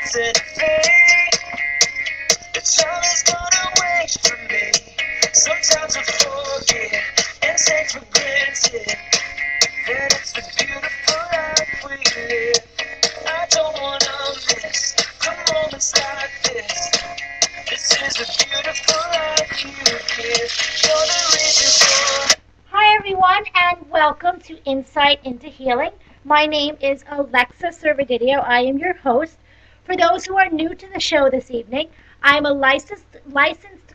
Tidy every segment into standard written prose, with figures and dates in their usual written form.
said, hey, it's always gonna wait for me. Sometimes I forget and take for granted that it's the beautiful life we live. I don't wanna miss the moments like this. This is the beautiful life you give. You're the reason for. Hi everyone, and welcome to Insight into Healing. My name is Alexa Servodidio. I am your host. For those who are new to the show this evening, I am a licensed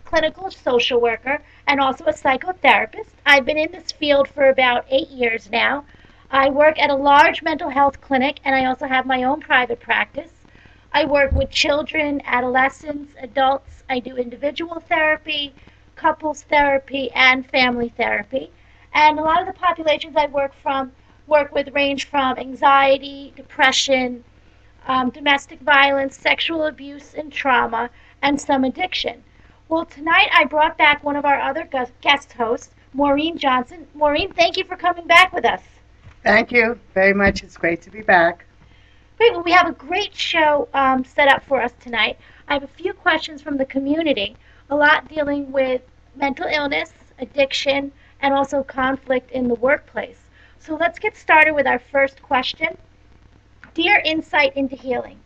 clinical social worker and also a psychotherapist. I've been in this field for about 8 years now. I work at a large mental health clinic, and I also have my own private practice. I work with children, adolescents, adults. I do individual therapy, couples therapy, and family therapy. And a lot of the populations I work with range from anxiety, depression, domestic violence, sexual abuse and trauma, and some addiction. Well, tonight I brought back one of our other guest hosts, Maureen Johnson. Maureen, thank you for coming back with us. Thank you very much. It's great to be back. Great. Well, we have a great show set up for us tonight. I have a few questions from the community, a lot dealing with mental illness, addiction, and also conflict in the workplace. So let's get started with our first question. Dear Insight into Healing,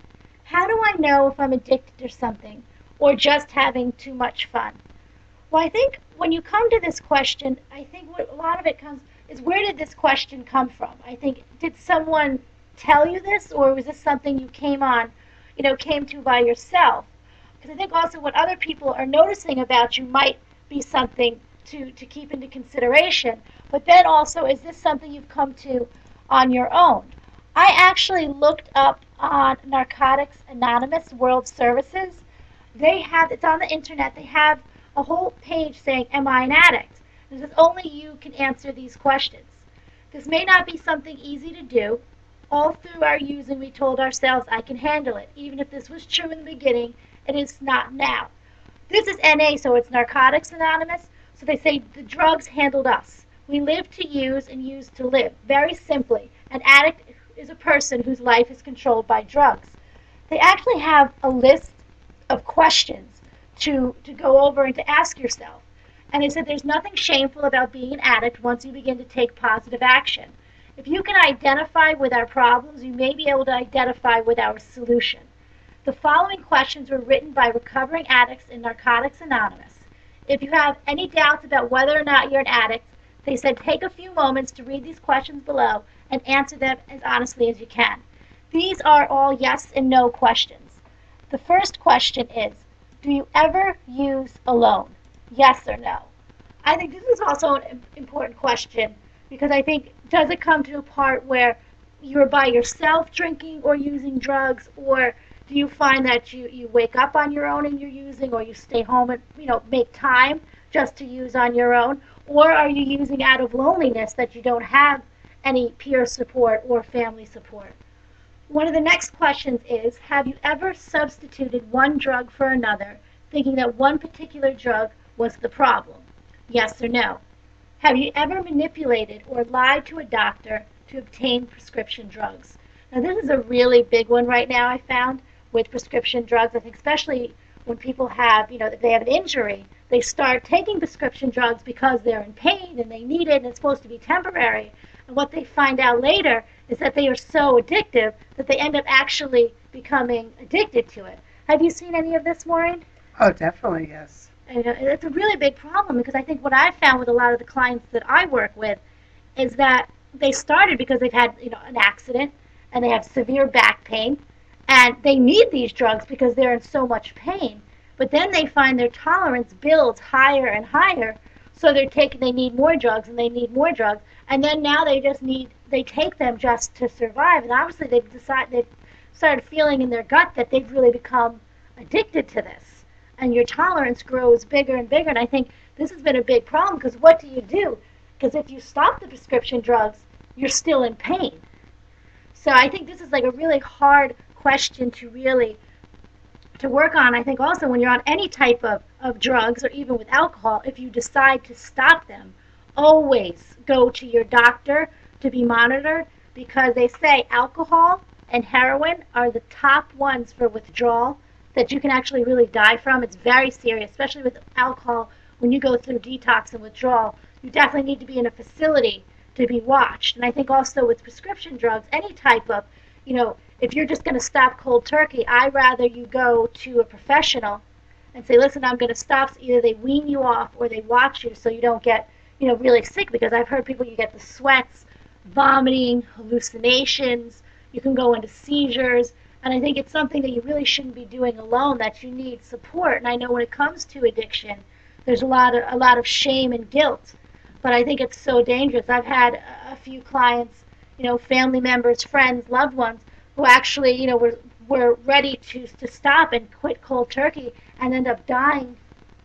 how do I know if I'm addicted to something or just having too much fun? Well, I think when you come to this question, I think what a lot of it comes is, where did this question come from? I think, did someone tell you this, or was this something you came to by yourself? Because I think also what other people are noticing about you might be something to keep into consideration. But then also, is this something you've come to on your own? I actually looked up on Narcotics Anonymous World Services. It's on the internet, they have a whole page saying, am I an addict? It says only you can answer these questions. This may not be something easy to do. All through our using, we told ourselves, I can handle it. Even if this was true in the beginning, it is not now. This is NA, so it's Narcotics Anonymous. So they say the drugs handled us. We live to use and use to live. Very simply, an addict is a person whose life is controlled by drugs. They actually have a list of questions to go over and to ask yourself. And they said there's nothing shameful about being an addict once you begin to take positive action. If you can identify with our problems, you may be able to identify with our solution. The following questions were written by recovering addicts in Narcotics Anonymous. If you have any doubts about whether or not you're an addict, they said take a few moments to read these questions below and answer them as honestly as you can. These are all yes and no questions. The first question is, do you ever use alone? Yes or no? I think this is also an important question, because I think, does it come to a part where you're by yourself drinking or using drugs, or do you find that you wake up on your own and you're using, or you stay home and make time just to use on your own, or are you using out of loneliness that you don't have any peer support or family support? One of the next questions is, have you ever substituted one drug for another, thinking that one particular drug was the problem? Yes or no? Have you ever manipulated or lied to a doctor to obtain prescription drugs? Now, this is a really big one right now, I found, with prescription drugs. I think especially when people have, they have an injury, they start taking prescription drugs because they're in pain and they need it and it's supposed to be temporary. And what they find out later is that they are so addictive that they end up actually becoming addicted to it. Have you seen any of this, Maureen? Oh, definitely, yes. And it's a really big problem, because I think what I've found with a lot of the clients that I work with is that they started because they've had an accident and they have severe back pain, and they need these drugs because they're in so much pain. But then they find their tolerance builds higher and higher, so they need more drugs and they need more drugs, and then now they take them just to survive. And obviously they've started feeling in their gut that they've really become addicted to this. And your tolerance grows bigger and bigger. And I think this has been a big problem, because what do? Because if you stop the prescription drugs, you're still in pain. So I think this is like a really hard question to work on. I think also when you're on any type of drugs, or even with alcohol, if you decide to stop them, always go to your doctor to be monitored, because they say alcohol and heroin are the top ones for withdrawal that you can actually really die from. It's very serious, especially with alcohol. When you go through detox and withdrawal, you definitely need to be in a facility to be watched. And I think also with prescription drugs, any type of, if you're just going to stop cold turkey, I'd rather you go to a professional and say, listen, I'm going to stop. So either they wean you off or they watch you so you don't get, really sick. Because I've heard people, you get the sweats, vomiting, hallucinations, you can go into seizures. And I think it's something that you really shouldn't be doing alone, that you need support. And I know when it comes to addiction, there's a lot of shame and guilt. But I think it's so dangerous. I've had a few clients, family members, friends, loved ones, who actually, were ready to stop and quit cold turkey and end up dying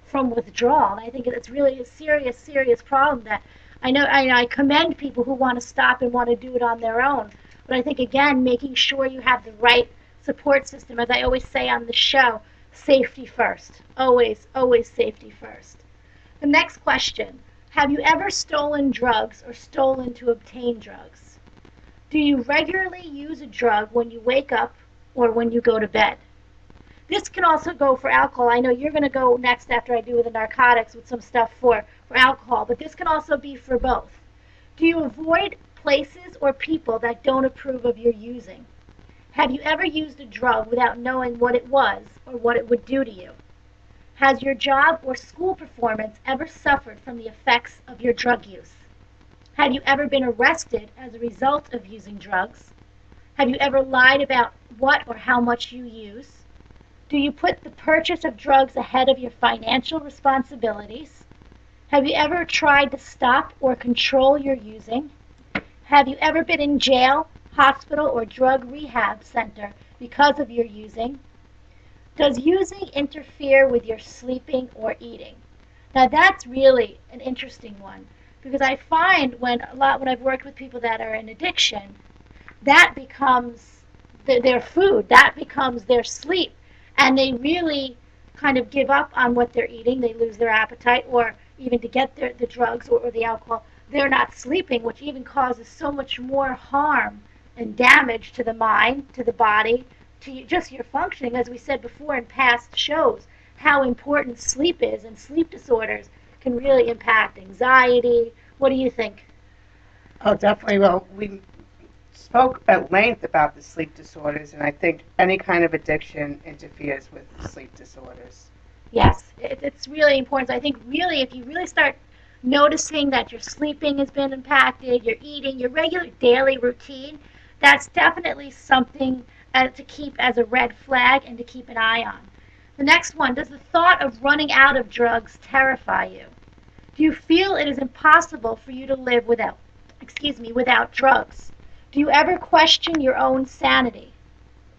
from withdrawal. And I think it's really a serious, serious problem that I commend people who want to stop and want to do it on their own. But I think, again, making sure you have the right support system. As I always say on the show, safety first. Always, always safety first. The next question, have you ever stolen drugs or stolen to obtain drugs? Do you regularly use a drug when you wake up or when you go to bed? This can also go for alcohol. I know you're going to go next after I do with the narcotics with some stuff for alcohol, but this can also be for both. Do you avoid places or people that don't approve of your using? Have you ever used a drug without knowing what it was or what it would do to you? Has your job or school performance ever suffered from the effects of your drug use? Have you ever been arrested as a result of using drugs? Have you ever lied about what or how much you use? Do you put the purchase of drugs ahead of your financial responsibilities? Have you ever tried to stop or control your using? Have you ever been in jail, hospital, or drug rehab center because of your using? Does using interfere with your sleeping or eating? Now that's really an interesting one, because I find when I've worked with people that are in addiction, that becomes their food, that becomes their sleep, and they really kind of give up on what they're eating. They lose their appetite, or even to get the drugs or the alcohol, they're not sleeping, which even causes so much more harm and damage to the mind, to the body, to just your functioning. As we said before in past shows, how important sleep is, and sleep disorders can really impact anxiety. What do you think? Oh, definitely. Well, we spoke at length about the sleep disorders, and I think any kind of addiction interferes with sleep disorders. Yes, it's really important. So I think really, if you really start noticing that your sleeping has been impacted, your eating, your regular daily routine, that's definitely something to keep as a red flag and to keep an eye on. The next one, does the thought of running out of drugs terrify you? Do you feel it is impossible for you to live without drugs? Do you ever question your own sanity?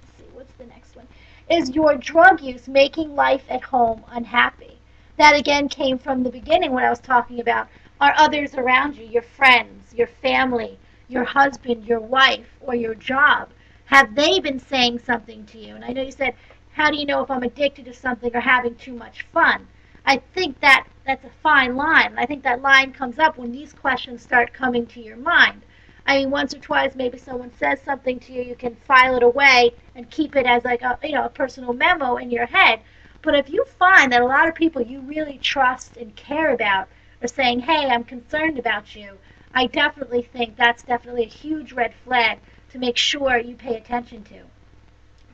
Let's see, what's the next one? Is your drug use making life at home unhappy? That again came from the beginning when I was talking about, are others around you, your friends, your family, your husband, your wife, or your job, have they been saying something to you? And I know you said, how do you know if I'm addicted to something or having too much fun? I think that's a fine line. And I think that line comes up when these questions start coming to your mind. I mean, once or twice, maybe someone says something to you, you can file it away and keep it as like a personal memo in your head. But if you find that a lot of people you really trust and care about are saying, hey, I'm concerned about you, I definitely think that's definitely a huge red flag to make sure you pay attention to.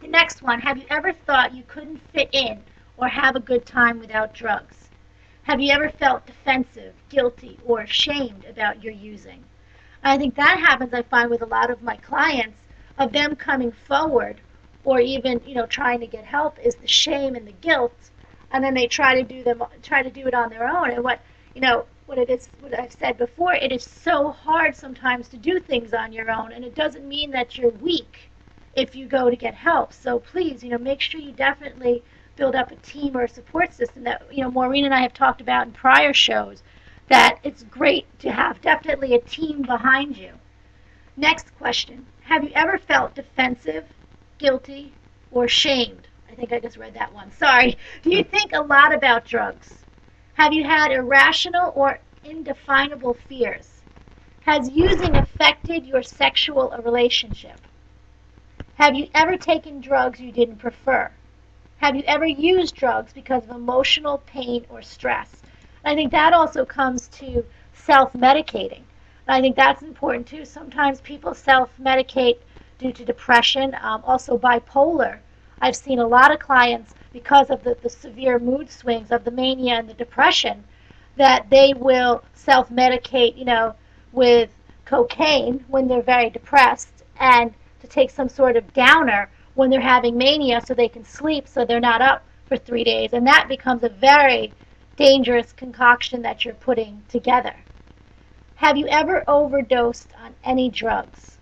The next one, have you ever thought you couldn't fit in or have a good time without drugs? Have you ever felt defensive, guilty, or ashamed about your using? I think that happens, I find, with a lot of my clients, of them coming forward or even, trying to get help, is the shame and the guilt, and then they try to do it on their own. And what I've said before, it is so hard sometimes to do things on your own, and it doesn't mean that you're weak if you go to get help. So please, make sure you definitely build up a team or a support system that, Maureen and I have talked about in prior shows, that it's great to have definitely a team behind you. Next question. Have you ever felt defensive, guilty, or shamed? I think I just read that one. Sorry. Do you think a lot about drugs? Have you had irrational or indefinable fears? Has using affected your sexual relationship? Have you ever taken drugs you didn't prefer? Have you ever used drugs because of emotional pain or stress? And I think that also comes to self-medicating. And I think that's important too. Sometimes people self-medicate due to depression, also bipolar. I've seen a lot of clients, because of the severe mood swings of the mania and the depression, that they will self-medicate, with cocaine when they're very depressed, and to take some sort of downer when they're having mania so they can sleep, so they're not up for 3 days. And that becomes a very dangerous concoction that you're putting together. Have you ever overdosed on any drugs?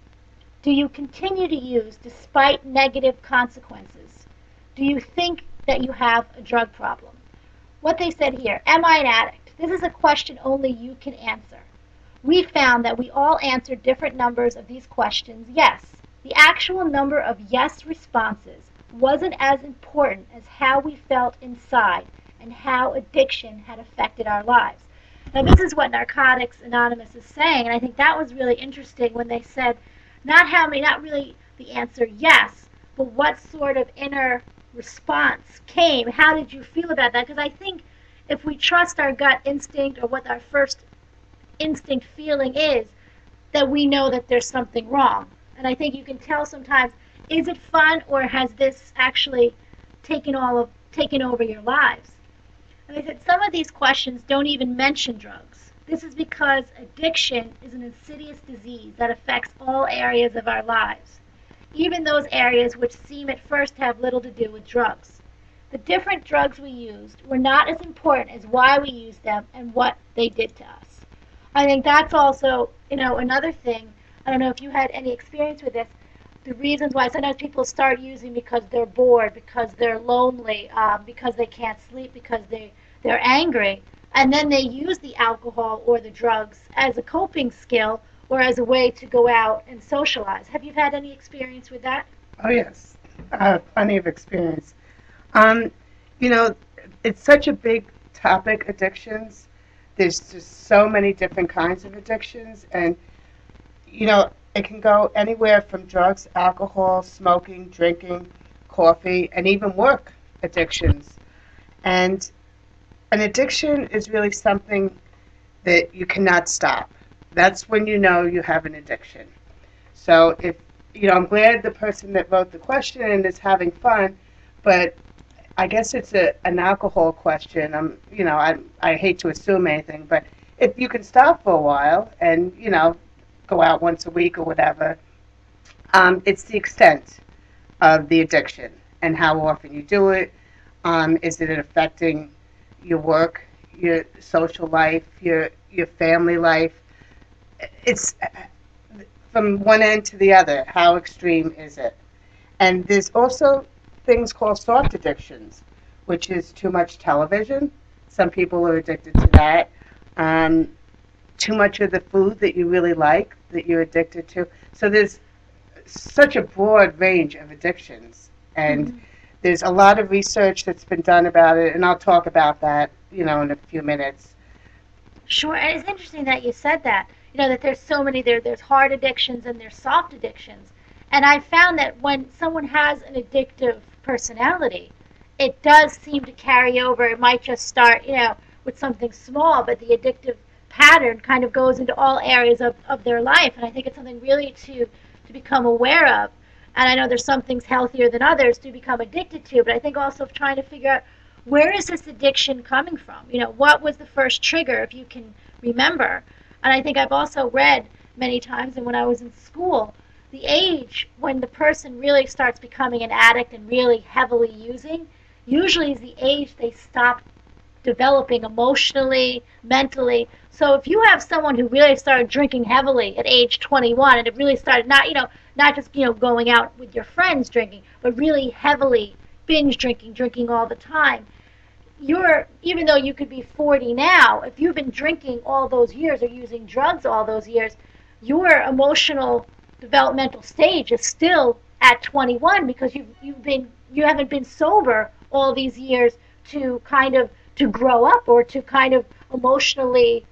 Do you continue to use despite negative consequences? Do you think that you have a drug problem? What they said here, am I an addict? This is a question only you can answer. We found that we all answered different numbers of these questions yes. The actual number of yes responses wasn't as important as how we felt inside and how addiction had affected our lives. Now, this is what Narcotics Anonymous is saying, and I think that was really interesting when they said not really the answer yes, but what sort of inner response came. How did you feel about that? Because I think if we trust our gut instinct, or what our first instinct feeling is, that we know that there's something wrong. And I think you can tell sometimes, is it fun, or has this actually taken over your lives? And I said some of these questions don't even mention drugs. This is because addiction is an insidious disease that affects all areas of our lives, even those areas which seem at first to have little to do with drugs. The different drugs we used were not as important as why we used them and what they did to us. I think that's also, another thing. I don't know if you had any experience with this. The reasons why sometimes people start using because they're bored, because they're lonely, because they can't sleep, because they're angry, and then they use the alcohol or the drugs as a coping skill or as a way to go out and socialize. Have you had any experience with that? Oh, yes. I have plenty of experience. Um, you know, it's such a big topic, addictions. There's just so many different kinds of addictions, and, it can go anywhere from drugs, alcohol, smoking, drinking, coffee, and even work addictions. And an addiction is really something that you cannot stop. That's when you know you have an addiction. So I'm glad the person that wrote the question is having fun, but I guess it's an alcohol question. I hate to assume anything, but if you can stop for a while and, go out once a week or whatever, it's the extent of the addiction and how often you do it. Is it affecting your work, your social life, your family life? It's from one end to the other. How extreme is it? And there's also things called soft addictions, which is too much television. Some people are addicted to that. Too much of the food that you really like, that you're addicted to. So there's such a broad range of addictions. And Mm-hmm. there's a lot of research that's been done about it, and I'll talk about that, in a few minutes. Sure, and it's interesting that you said that. That there's so many there's hard addictions and there's soft addictions. And I found that when someone has an addictive personality, it does seem to carry over. It might just start, with something small, but the addictive pattern kind of goes into all areas of their life. And I think it's something really to become aware of. And I know there's some things healthier than others to become addicted to, but I think also of trying to figure out, where is this addiction coming from? What was the first trigger, if you can remember? And I think I've also read many times, and when I was in school, the age when the person really starts becoming an addict and really heavily using, usually is the age they stop developing emotionally, mentally. So if you have someone who really started drinking heavily at age 21, and it really started not just going out with your friends drinking, but really heavily binge drinking all the time, even though you could be 40 now, if you've been drinking all those years or using drugs all those years, your emotional developmental stage is still at 21, because you haven't been sober all these years to grow up or to kind of emotionally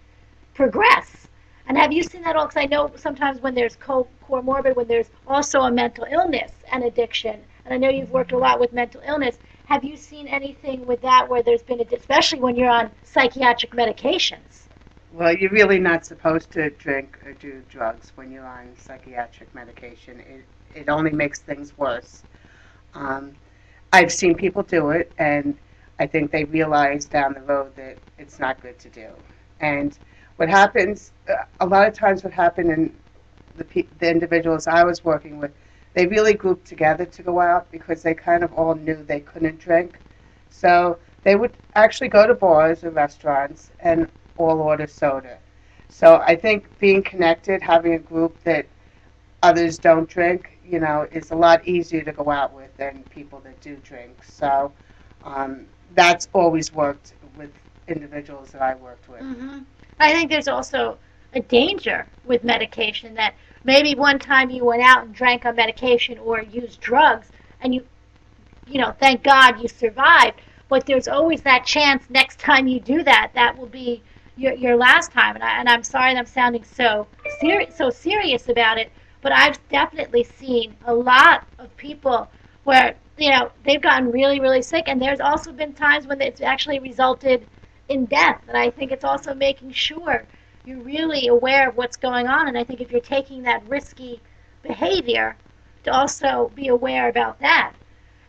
progress. And have you seen that all? Because I know sometimes when there's comorbid, when there's also a mental illness and addiction, and I know you've worked a lot with mental illness. Have you seen anything with that where there's been, especially when you're on psychiatric medications? Well, you're really not supposed to drink or do drugs when you're on psychiatric medication. It only makes things worse. Um, I've seen people do it, and I think they realize down the road that it's not good to do. And what happens, a lot of times, what happened in the individuals I was working with, they really grouped together to go out because they kind of all knew they couldn't drink. So they would actually go to bars or restaurants and all order soda. So I think being connected, having a group that others don't drink, is a lot easier to go out with than people that do drink. So that's always worked with individuals that I worked with. Hmm. I think there's also a danger with medication that maybe one time you went out and drank on medication or used drugs, and thank God you survived. But there's always that chance next time you do that, that will be your last time. And I'm sorry that I'm sounding so serious about it, but I've definitely seen a lot of people where they've gotten really really sick, and there's also been times when it's actually resulted in death. And I think it's also making sure you're really aware of what's going on. And I think if you're taking that risky behavior, to also be aware about that.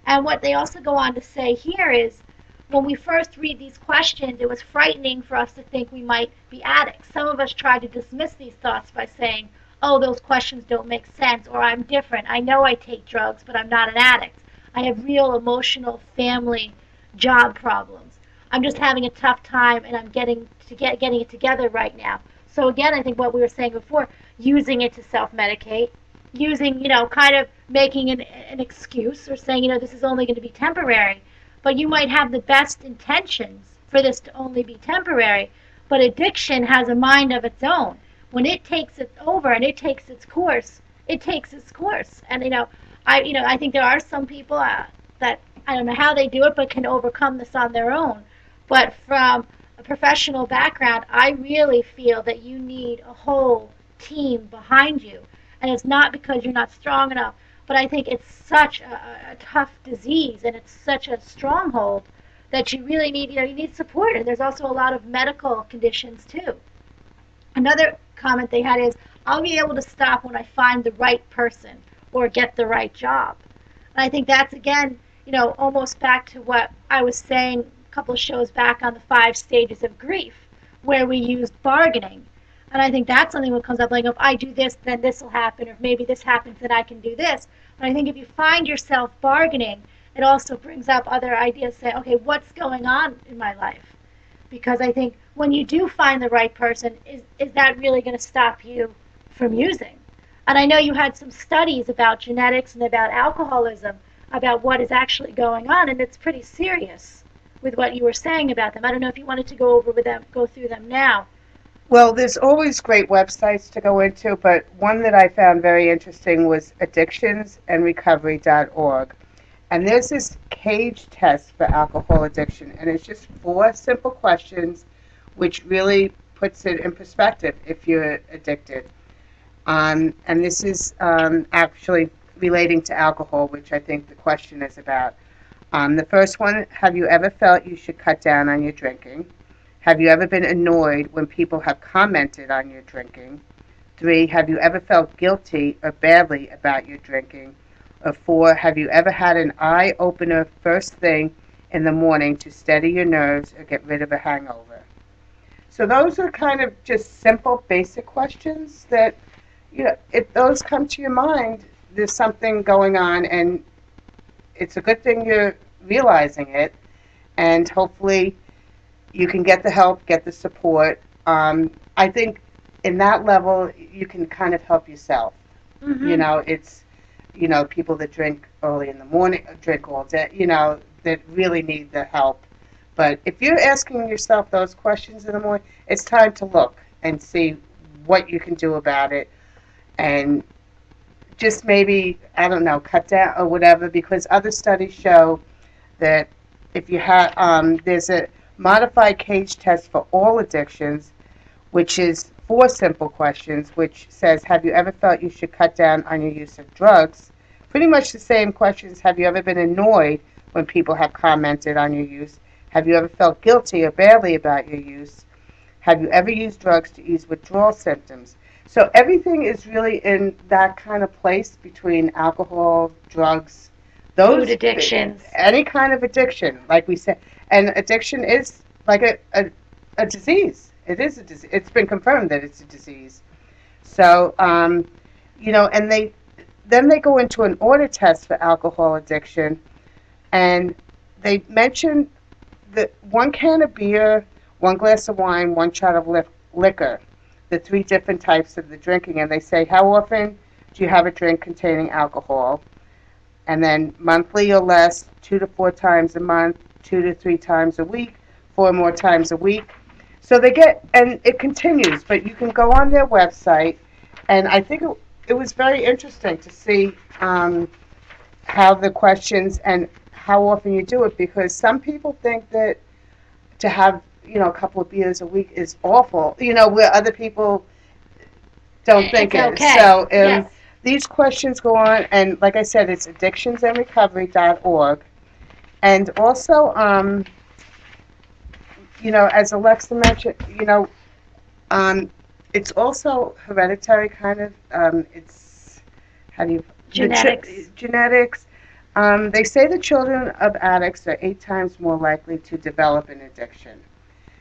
And what they also go on to say here is when we first read these questions, it was frightening for us to think we might be addicts. Some of us try to dismiss these thoughts by saying, oh, those questions don't make sense, or I'm different. I know I take drugs, but I'm not an addict. I have real emotional, family, job problems. I'm just having a tough time, and I'm getting it together right now. So again, I think what we were saying before, using it to self-medicate, using, kind of making an excuse or saying, this is only going to be temporary. But you might have the best intentions for this to only be temporary, but addiction has a mind of its own. When it takes it over and it takes its course, it takes its course. And I think there are some people that I don't know how they do it, but can overcome this on their own. But from a professional background, I really feel that you need a whole team behind you. And it's not because you're not strong enough, but I think it's such a tough disease and it's such a stronghold that you really need, you need support. And there's also a lot of medical conditions too. Another comment they had is, I'll be able to stop when I find the right person or get the right job. And I think that's, again, almost back to what I was saying a couple of shows back on the 5 stages of grief, where we used bargaining. And I think that's something that comes up, like, if I do this, then this will happen, or if maybe this happens, then I can do this. But I think if you find yourself bargaining, it also brings up other ideas, say, okay, what's going on in my life? Because I think when you do find the right person, is that really going to stop you from using? And I know you had some studies about genetics and about alcoholism, about what is actually going on, and it's pretty serious with what you were saying about them. I don't know if you wanted to go through them now. Well, there's always great websites to go into, but one that I found very interesting was addictionsandrecovery.org. And there's this cage test for alcohol addiction, and it's just 4 simple questions, which really puts it in perspective if you're addicted. And this is actually relating to alcohol, which I think the question is about. The first one, have you ever felt you should cut down on your drinking? Have you ever been annoyed when people have commented on your drinking? 3, have you ever felt guilty or badly about your drinking? Or 4, have you ever had an eye-opener first thing in the morning to steady your nerves or get rid of a hangover? So those are kind of just simple, basic questions that, if those come to your mind, there's something going on, and it's a good thing you're realizing it, and hopefully you can get the help, get the support. I think in that level, you can kind of help yourself. Mm-hmm. It's, people that drink early in the morning, drink all day, that really need the help. But if you're asking yourself those questions in the morning, it's time to look and see what you can do about it. And just maybe, I don't know, cut down or whatever, because other studies show that if you have, there's a modified cage test for all addictions, which is 4 simple questions, which says, have you ever felt you should cut down on your use of drugs? Pretty much the same questions. Have you ever been annoyed when people have commented on your use? Have you ever felt guilty or badly about your use? Have you ever used drugs to ease withdrawal symptoms? So everything is really in that kind of place between alcohol, drugs, Food those, addictions. any kind of addiction, like we said. And addiction is like a disease. It is a disease. It's been confirmed that it's a disease. So, and then they go into an order test for alcohol addiction, and they mention that 1 can of beer, 1 glass of wine, 1 shot of liquor, the 3 different types of the drinking, and they say, how often do you have a drink containing alcohol? And then monthly or less, 2 to 4 times a month, 2 to 3 times a week, 4 more times a week. So they get, and it continues, but you can go on their website, and I think it was very interesting to see how the questions and how often you do it, because some people think that to have, a couple of beers a week is awful, where other people don't think It's it. okay. So Yes. these questions go on, and like I said, it's addictionsandrecovery.org. And also, as Alexa mentioned, it's also hereditary kind of. It's how do you Genetics. genetics. They say the children of addicts are 8 times more likely to develop an addiction.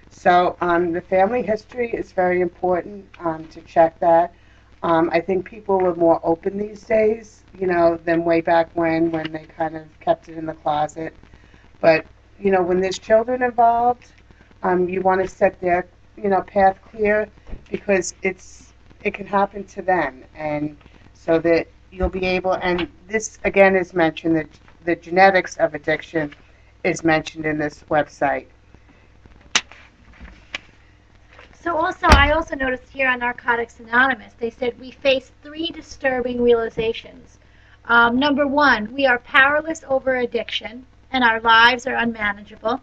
So the family history is very important to check that. I think people are more open these days, than way back when they kind of kept it in the closet. But, when there's children involved, you want to set their, path clear, because it can happen to them. And so that you'll be able, and this again is mentioned, that the genetics of addiction is mentioned in this website. So I also noticed here on Narcotics Anonymous, they said we face 3 disturbing realizations. Number 1, we are powerless over addiction, and our lives are unmanageable.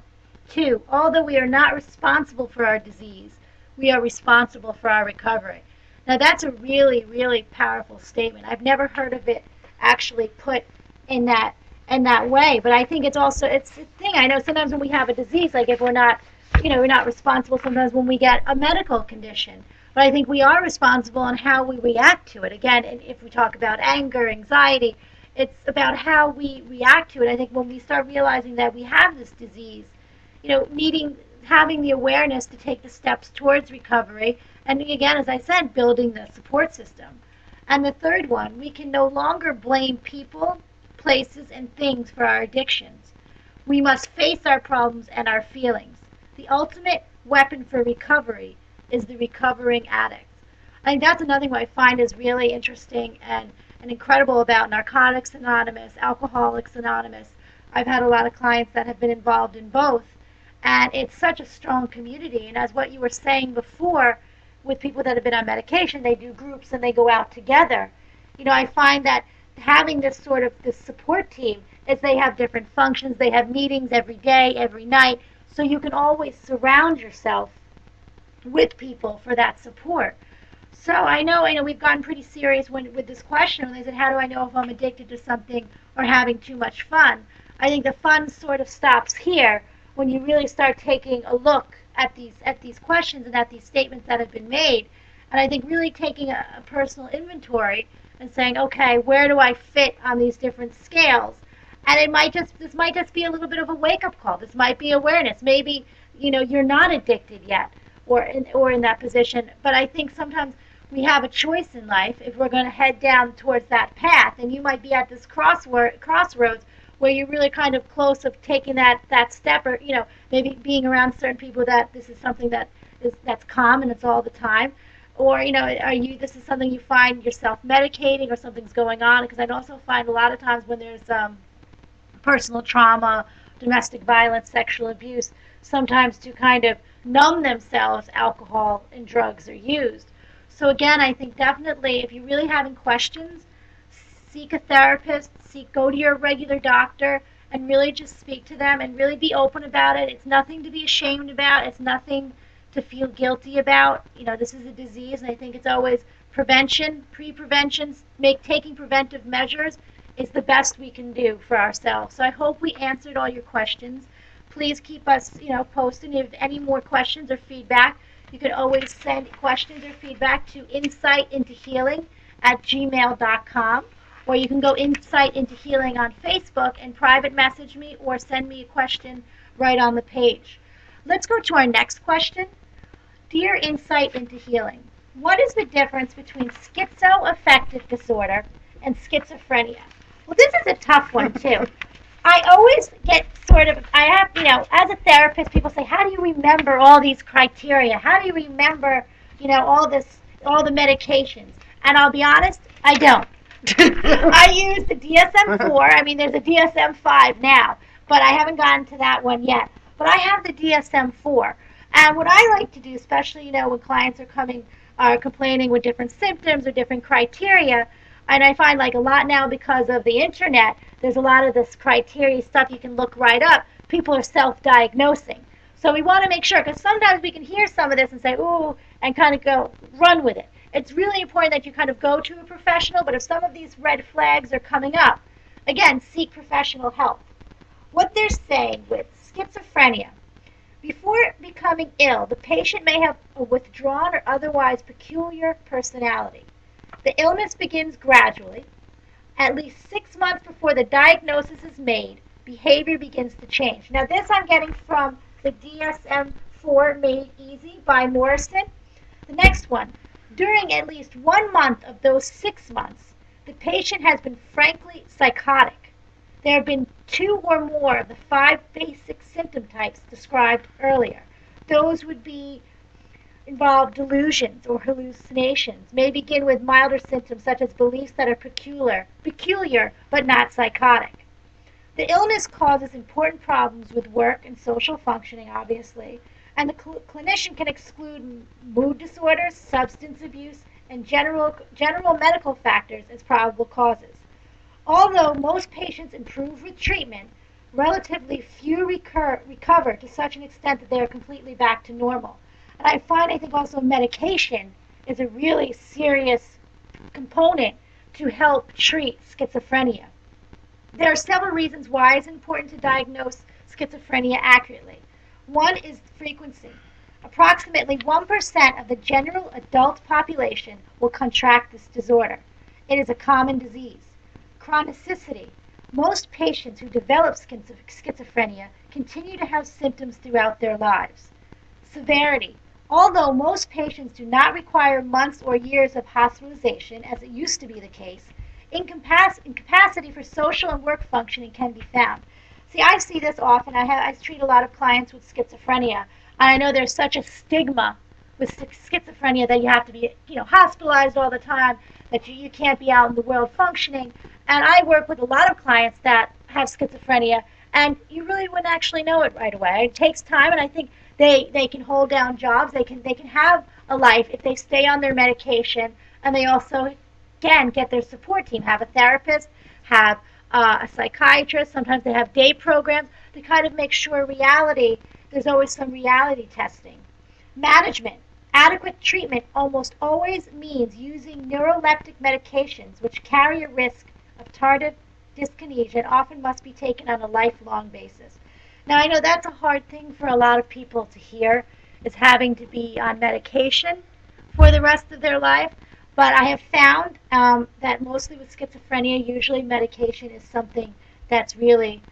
2, although we are not responsible for our disease, we are responsible for our recovery. Now that's a really, really powerful statement. I've never heard of it actually put in that way, but I think it's a thing. I know sometimes when we have a disease, like if we're not responsible sometimes when we get a medical condition. But I think we are responsible on how we react to it. Again, and if we talk about anger, anxiety, it's about how we react to it. I think when we start realizing that we have this disease, having the awareness to take the steps towards recovery, and again, as I said, building the support system. And the third one, we can no longer blame people, places, and things for our addictions. We must face our problems and our feelings. The ultimate weapon for recovery is the recovering addict. I think that's another thing I find is really interesting and incredible about Narcotics Anonymous, Alcoholics Anonymous. I've had a lot of clients that have been involved in both, and it's such a strong community. And as what you were saying before, with people that have been on medication, they do groups and they go out together. I find that having this support team is they have different functions, they have meetings every day, every night, so you can always surround yourself with people for that support. So I know we've gotten pretty serious with this question when they said, how do I know if I'm addicted to something or having too much fun? I think the fun sort of stops here when you really start taking a look at these questions and at these statements that have been made. And I think really taking a personal inventory and saying, okay, where do I fit on these different scales? And this might just be a little bit of a wake up call. This might be awareness. Maybe you're not addicted yet, or in that position. But I think sometimes we have a choice in life if we're going to head down towards that path. And you might be at this crossroads where you're really kind of close of taking that step, or maybe being around certain people that this is something that's common, it's all the time. Or this is something you find yourself medicating, or something's going on. Because I also find a lot of times when there's personal trauma, domestic violence, sexual abuse, sometimes to kind of numb themselves, alcohol and drugs are used. So again, I think definitely if you're really having questions, seek a therapist, go to your regular doctor, and really just speak to them and really be open about it. It's nothing to be ashamed about. It's nothing to feel guilty about. This is a disease, and I think it's always prevention, pre-prevention, taking preventive measures is the best we can do for ourselves. So I hope we answered all your questions. Please keep us, posted. If you have any more questions or feedback, you can always send questions or feedback to InsightIntoHealing@gmail.com, or you can go Insight Into Healing on Facebook and private message me or send me a question right on the page. Let's go to our next question. Dear Insight Into Healing, what is the difference between schizoaffective disorder and schizophrenia? Well, this is a tough one, too. I always get as a therapist, people say, how do you remember all these criteria? How do you remember, all the medications? And I'll be honest, I don't. I use the DSM-4. I mean, there's a DSM-5 now, but I haven't gotten to that one yet. But I have the DSM-4. And what I like to do, especially, when clients are complaining with different symptoms or different criteria, and I find like a lot now because of the internet, there's a lot of this criteria stuff you can look right up. People are self-diagnosing. So we want to make sure, because sometimes we can hear some of this and say, ooh, and kind of go, run with it. It's really important that you kind of go to a professional, but if some of these red flags are coming up, again, seek professional help. What they're saying with schizophrenia, before becoming ill, the patient may have a withdrawn or otherwise peculiar personality. The illness begins gradually. At least 6 months before the diagnosis is made, behavior begins to change. Now, this I'm getting from the DSM-4 Made Easy by Morrison. The next one, during at least 1 month of those 6 months, the patient has been frankly psychotic. There have been 2 or more of the 5 basic symptom types described earlier. Those would involve delusions or hallucinations, may begin with milder symptoms such as beliefs that are peculiar but not psychotic. The illness causes important problems with work and social functioning, obviously, and the clinician can exclude mood disorders, substance abuse, and general medical factors as probable causes. Although most patients improve with treatment, relatively few recover to such an extent that they are completely back to normal. And I think also medication is a really serious component to help treat schizophrenia. There are several reasons why it's important to diagnose schizophrenia accurately. One is frequency. Approximately 1% of the general adult population will contract this disorder. It is a common disease. Chronicity. Most patients who develop schizophrenia continue to have symptoms throughout their lives. Severity. Although most patients do not require months or years of hospitalization, as it used to be the case, incapacity for social and work functioning can be found. See, I see this often. I treat a lot of clients with schizophrenia, and I know there's such a stigma with schizophrenia that you have to be, hospitalized all the time, that you can't be out in the world functioning. And I work with a lot of clients that have schizophrenia, and you really wouldn't actually know it right away. It takes time, and I think they can hold down jobs. They can have a life if they stay on their medication, and they also can get their support team, have a therapist, have a psychiatrist. Sometimes they have day programs to kind of make sure there's always some reality testing. Management. Adequate treatment almost always means using neuroleptic medications, which carry a risk of tardive dyskinesia and often must be taken on a lifelong basis. Now, I know that's a hard thing for a lot of people to hear, is having to be on medication for the rest of their life, but I have found that mostly with schizophrenia, usually medication is something that's really,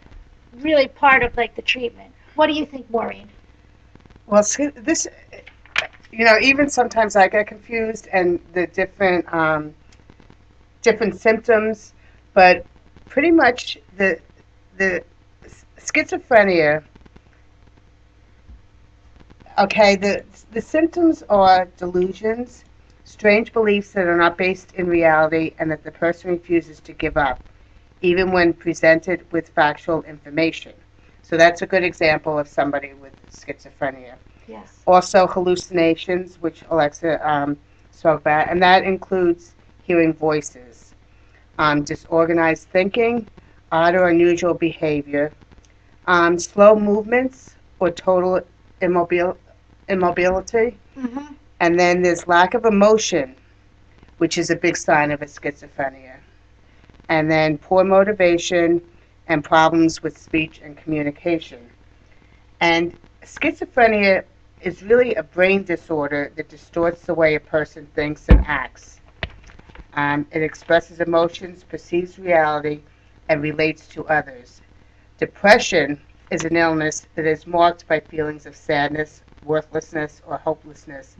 really part of like the treatment. What do you think, Maureen? Well, this, even sometimes I get confused and the different symptoms, but pretty much the schizophrenia. Okay, the symptoms are delusions, strange beliefs that are not based in reality, and that the person refuses to give up, even when presented with factual information. So that's a good example of somebody with schizophrenia. Yes. Also, hallucinations, which Alexa spoke about, and that includes hearing voices, disorganized thinking, odd or unusual behavior, slow movements or total immobility. Mm-hmm. And then there's lack of emotion, which is a big sign of a schizophrenia. And then poor motivation and problems with speech and communication. And schizophrenia is really a brain disorder that distorts the way a person thinks and acts. It expresses emotions, perceives reality, and relates to others. Depression is an illness that is marked by feelings of sadness, worthlessness, or hopelessness,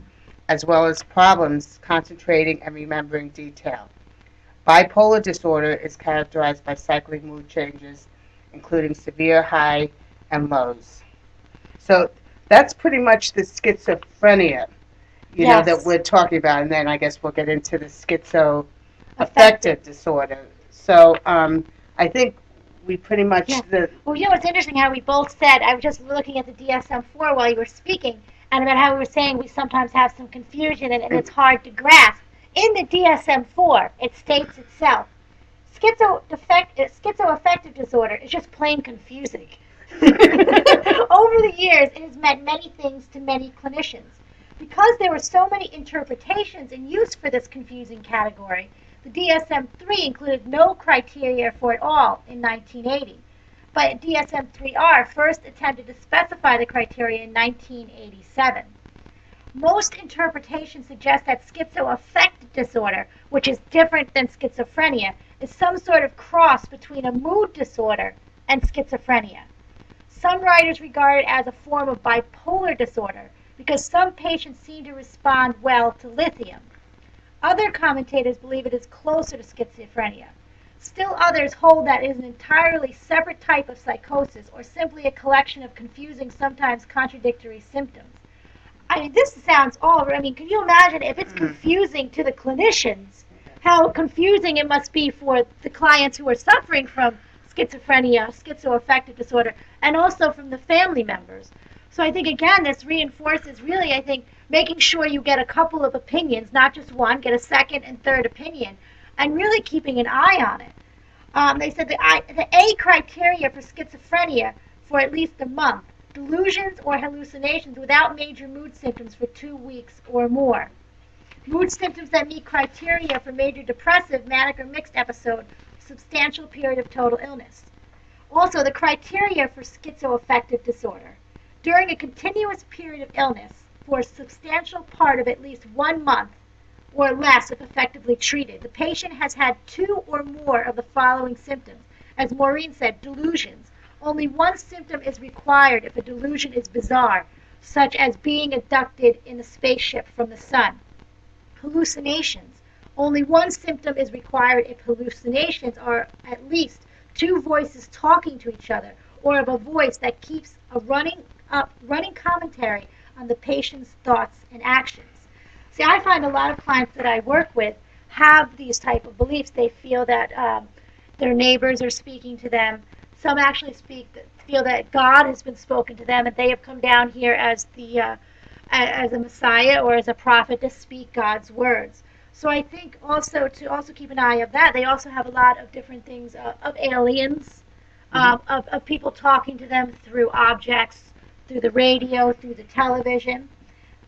as well as problems concentrating and remembering detail. Bipolar disorder is characterized by cyclic mood changes, including severe high and lows. So that's pretty much the schizophrenia, Yes. that we're talking about, and then I guess we'll get into the schizoaffective Affective. disorder. So I think we pretty much Yeah. Well, it's interesting how we both said, I was just looking at the DSM-4 while you were speaking, and about how we were saying we sometimes have some confusion and it's hard to grasp. In the DSM-4, it states itself, schizoaffective disorder is just plain confusing. Over the years, it has meant many things to many clinicians. Because there were so many interpretations in use for this confusing category, the DSM-3 included no criteria for it all in 1980. But DSM-3R first attempted to specify the criteria in 1987. Most interpretations suggest that schizoaffective disorder, which is different than schizophrenia, is some sort of cross between a mood disorder and schizophrenia. Some writers regard it as a form of bipolar disorder because some patients seem to respond well to lithium. Other commentators believe it is closer to schizophrenia. Still others hold that it is an entirely separate type of psychosis or simply a collection of confusing, sometimes contradictory symptoms. This sounds can you imagine if it's confusing to the clinicians, how confusing it must be for the clients who are suffering from schizophrenia, schizoaffective disorder, and also from the family members. So I think, again, this reinforces really, making sure you get a couple of opinions, not just one, get a second and third opinion, and really keeping an eye on it. They said the A criteria for schizophrenia for at least a month: delusions or hallucinations without major mood symptoms for 2 weeks or more. Mood symptoms that meet criteria for major depressive, manic, or mixed episode, substantial period of total illness. Also, the criteria for schizoaffective disorder: during a continuous period of illness for a substantial part of at least 1 month or less if effectively treated, the patient has had 2 or more of the following symptoms. As Maureen said, delusions. Only one symptom is required if a delusion is bizarre, such as being abducted in a spaceship from the sun. Hallucinations. Only one symptom is required if hallucinations are at least 2 voices talking to each other, or of a voice that keeps a running commentary on the patient's thoughts and actions. See, I find a lot of clients that I work with have these type of beliefs. They feel that their neighbors are speaking to them. Some actually feel that God has been spoken to them, and they have come down here as as a Messiah or as a prophet to speak God's words. So I think also to also keep an eye of that. They also have a lot of different things of aliens, of people talking to them through objects, through the radio, through the television.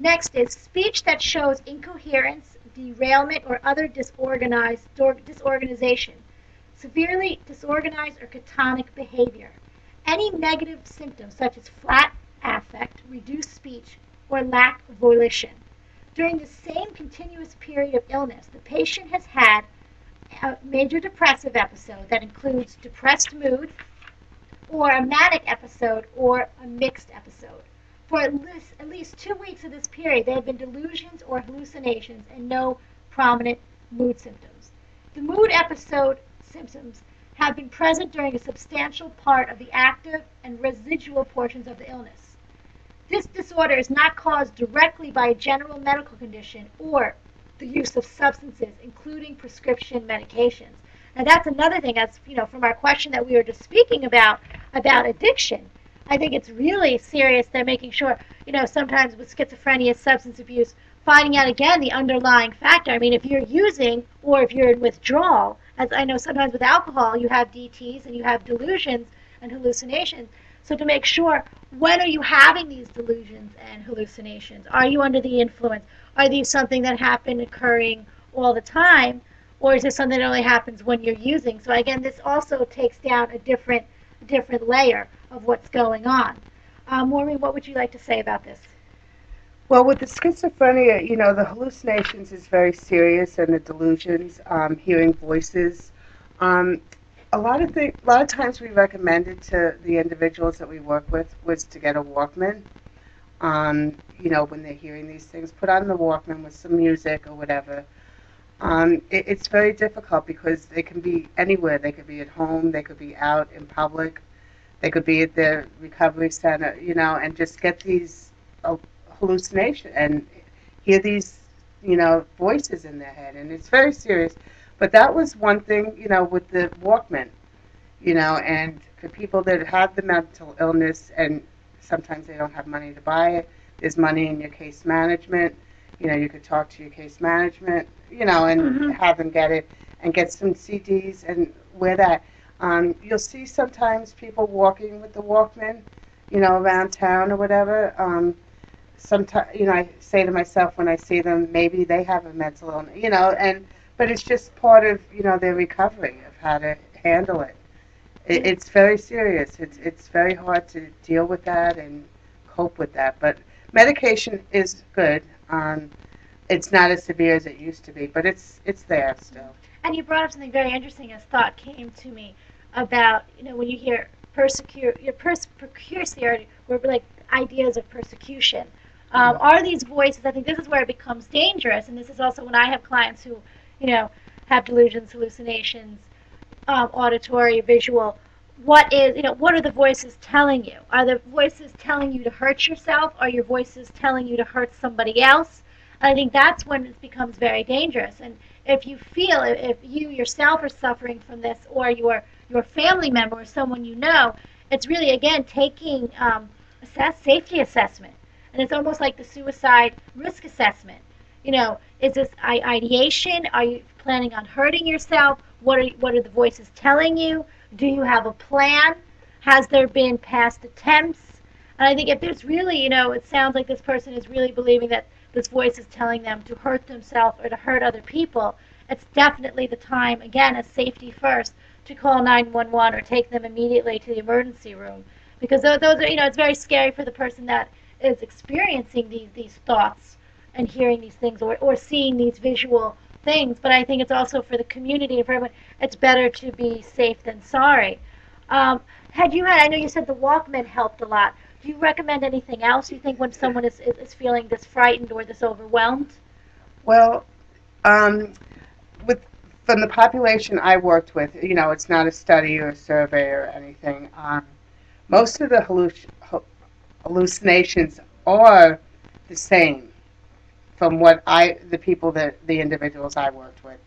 Next is speech that shows incoherence, derailment, or other disorganization, severely disorganized or catonic behavior. Any negative symptoms such as flat affect, reduced speech, or lack of volition. During the same continuous period of illness, the patient has had a major depressive episode that includes depressed mood, or a manic episode, or a mixed episode. For at least 2 weeks of this period, there have been delusions or hallucinations and no prominent mood symptoms. The mood episode symptoms have been present during a substantial part of the active and residual portions of the illness. This disorder is not caused directly by a general medical condition or the use of substances, including prescription medications. Now that's another thing. That's from our question that we were just speaking about addiction. I think it's really serious. They're making sure sometimes with schizophrenia, substance abuse, finding out again the underlying factor. If you're using or if you're in withdrawal, as I know sometimes with alcohol, you have DTs and you have delusions and hallucinations. So to make sure when are you having these delusions and hallucinations? Are you under the influence? Are these something that happen occurring all the time? Or is this something that only happens when you're using? So again, this also takes down a different layer of what's going on. Maureen, what would you like to say about this? Well, with the schizophrenia, the hallucinations is very serious, and the delusions, hearing voices. Um, a lot of times we recommended to the individuals that we work with was to get a Walkman. When they're hearing these things, put on the Walkman with some music or whatever. It's very difficult because they can be anywhere. They could be at home. They could be out in public. They could be at the recovery center, and just get these uh, hallucination and hear these, voices in their head. And it's very serious. But that was one thing, with the Walkman, and for people that have the mental illness and sometimes they don't have money to buy it, there's money in your case management. You could talk to your case management, and Mm-hmm. have them get it and get some CDs and wear that. You'll see sometimes people walking with the Walkman, around town or whatever. Sometimes, I say to myself when I see them, maybe they have a mental illness, but it's just part of, their recovery of how to handle it. It's very serious. It's very hard to deal with that and cope with that. But medication is good. It's not as severe as it used to be, but it's there still. And you brought up something very interesting as thought came to me about, when you hear persecute, your persecution, or like ideas of persecution. Mhm. Are these voices, I think this is where it becomes dangerous, and this is also when I have clients who, you know, have delusions, hallucinations, auditory, visual. What are the voices telling you? Are the voices telling you to hurt yourself? Are your voices telling you to hurt somebody else? And I think that's when it becomes very dangerous. And if you feel, if you yourself are suffering from this, or your family member or someone you know, it's really again taking safety assessment, and it's almost like the suicide risk assessment. Is this ideation? Are you planning on hurting yourself? What are the voices telling you? Do you have a plan? Has there been past attempts? And I think if there's really, it sounds like this person is really believing that this voice is telling them to hurt themselves or to hurt other people, it's definitely the time, again, as safety first, to call 911 or take them immediately to the emergency room. Because those are, it's very scary for the person that is experiencing these thoughts and hearing these things, or seeing these visual things. But I think it's also for the community and for everyone, it's better to be safe than sorry. Um, I know you said the Walkman helped a lot. Do you recommend anything else you think when someone is feeling this frightened or this overwhelmed? Well, um, with from the population I worked with, it's not a study or a survey or anything. Most of the hallucinations are the same from the individuals I worked with.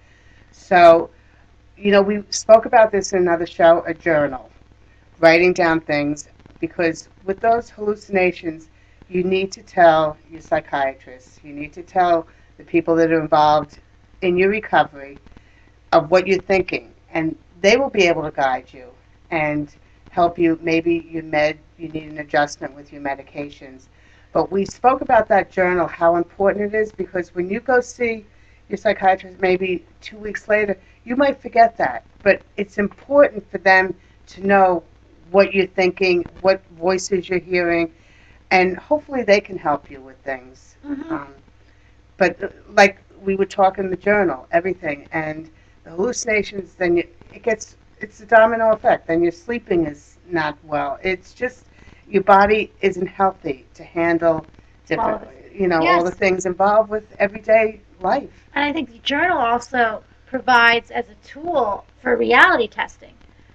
So, we spoke about this in another show, a journal, writing down things, because with those hallucinations, you need to tell your psychiatrist, you need to tell the people that are involved in your recovery of what you're thinking, and they will be able to guide you and help you. Maybe you need an adjustment with your medications. But we spoke about that journal, how important it is, because when you go see your psychiatrist maybe 2 weeks later, you might forget that. But it's important for them to know what you're thinking, what voices you're hearing, and hopefully they can help you with things. Mm-hmm. Um, but like we would talk in the journal, everything, and the hallucinations, then it's a domino effect. Then your sleeping is not well. It's just your body isn't healthy to handle All different, of it. all the Yes. things involved with everyday life. And I think the journal also provides as a tool for reality testing.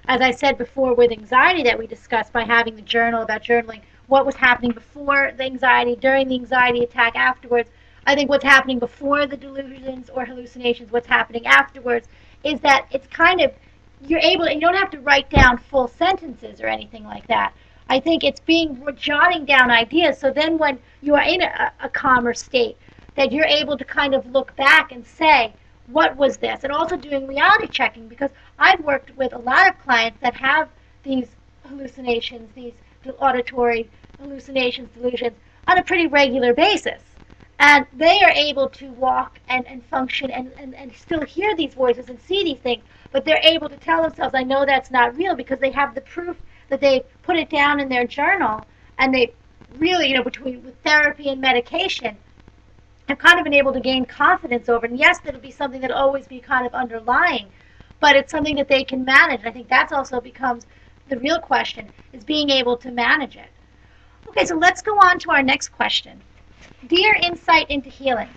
As I said before with anxiety that we discussed, by having the journal, about journaling what was happening before the anxiety, during the anxiety attack, afterwards. I think what's happening before the delusions or hallucinations, what's happening afterwards, is that it's kind of, you don't have to write down full sentences or anything like that. I think it's jotting down ideas, so then when you are in a calmer state, that you're able to kind of look back and say, what was this? And also doing reality checking, because I've worked with a lot of clients that have these hallucinations, these auditory, hallucinations, delusions on a pretty regular basis. And they are able to walk and function and still hear these voices and see these things, but they're able to tell themselves, I know that's not real because they have the proof that they put it down in their journal and they really, between with therapy and medication, have kind of been able to gain confidence over it. And yes, it'll be something that'll always be kind of underlying, but it's something that they can manage. And I think that's also becomes the real question is being able to manage it. Okay, so let's go on to our next question. Dear Insight into Healing,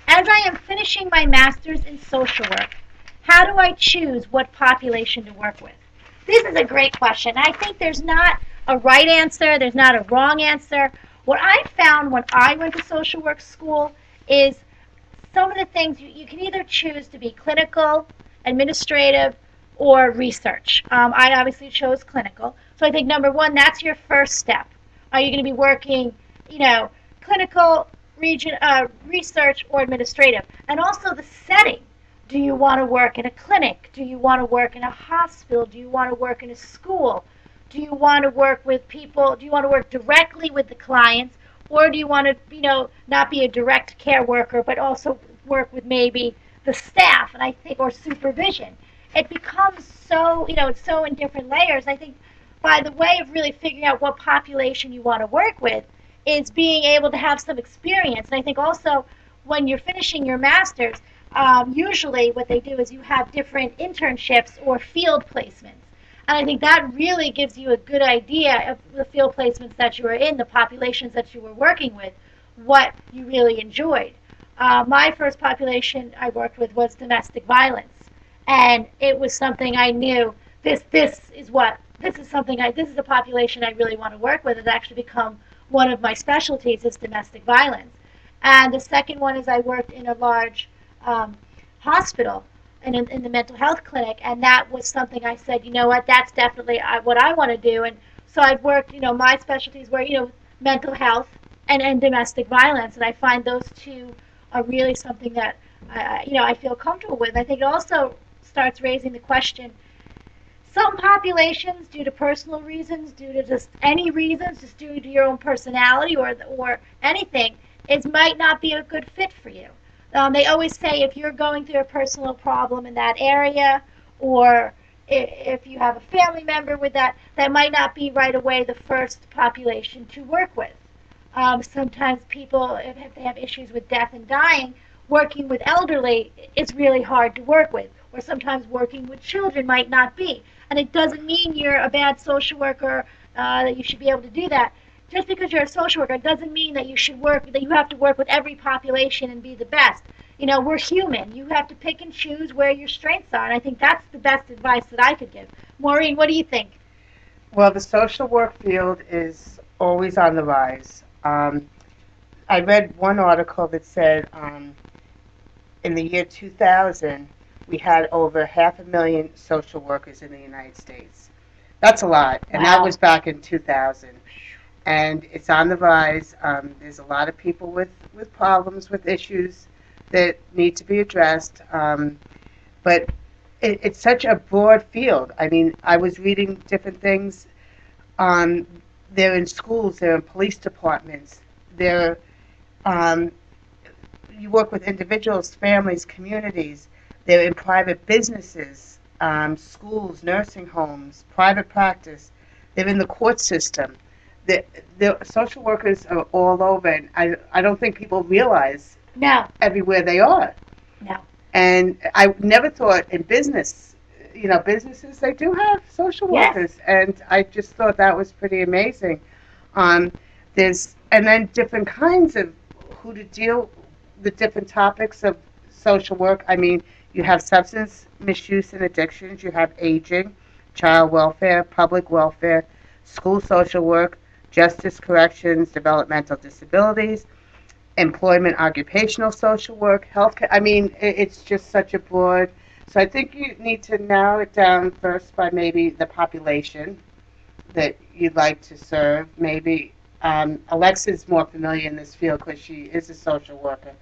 as I am finishing my master's in social work, how do I choose what population to work with? This is a great question. I think there's not a right answer, there's not a wrong answer. What I found when I went to social work school is some of the things you can either choose to be clinical, administrative, or research. I obviously chose clinical. So I think number one, that's your first step. Are you going to be working, clinical, research, or administrative? And also the setting. Do you want to work in a clinic? Do you want to work in a hospital? Do you want to work in a school? Do you want to work with people? Do you want to work directly with the clients? Or do you want to, not be a direct care worker, but also work with maybe the staff, and I think, or supervision? It becomes so, it's so in different layers. I think by the way of really figuring out what population you want to work with is being able to have some experience. And I think also when you're finishing your master's, usually what they do is you have different internships or field placements. And I think that really gives you a good idea of the field placements that you were in, the populations that you were working with, what you really enjoyed. My first population I worked with was domestic violence, and it was something I knew. This is a population I really want to work with. It's actually become one of my specialties is domestic violence. And the second one is I worked in a large hospital in the mental health clinic, and that was something I said, you know what, that's definitely what I want to do. And so I've worked, my specialties were, mental health and domestic violence, and I find those two are really something that, I feel comfortable with. I think it also starts raising the question, some populations, due to personal reasons, due to just any reasons, just due to your own personality or anything, it might not be a good fit for you. They always say if you're going through a personal problem in that area, or if you have a family member with that, that might not be right away the first population to work with. Sometimes people, if they have issues with death and dying, working with elderly is really hard to work with. Or sometimes working with children might not be. And it doesn't mean you're a bad social worker, that you should be able to do that. Just because you're a social worker doesn't mean that that you have to work with every population and be the best. We're human. You have to pick and choose where your strengths are, and I think that's the best advice that I could give. Maureen, what do you think? Well, the social work field is always on the rise. I read one article that said in the year 2000, we had over 500,000 social workers in the United States. That's a lot, and Wow. that was back in 2000. And it's on the rise. There's a lot of people with problems, with issues that need to be addressed. But it's such a broad field. I mean, I was reading different things. They're in schools, they're in police departments, they're you work with individuals, families, communities. They're in private businesses, schools, nursing homes, private practice. They're in the court system. The social workers are all over, and I don't think people realize No, everywhere they are. no. And I never thought in business, businesses, they do have social Yes. workers, and I just thought that was pretty amazing. Um, and then different kinds of who to deal with different topics of social work. I mean, you have substance misuse and addictions, you have aging, child welfare, public welfare, school social work, justice corrections, developmental disabilities, employment, occupational social work, healthcare. I mean, it's just such a broad. So I think you need to narrow it down first by maybe the population that you'd like to serve. Maybe Alexa's more familiar in this field because she is a social worker.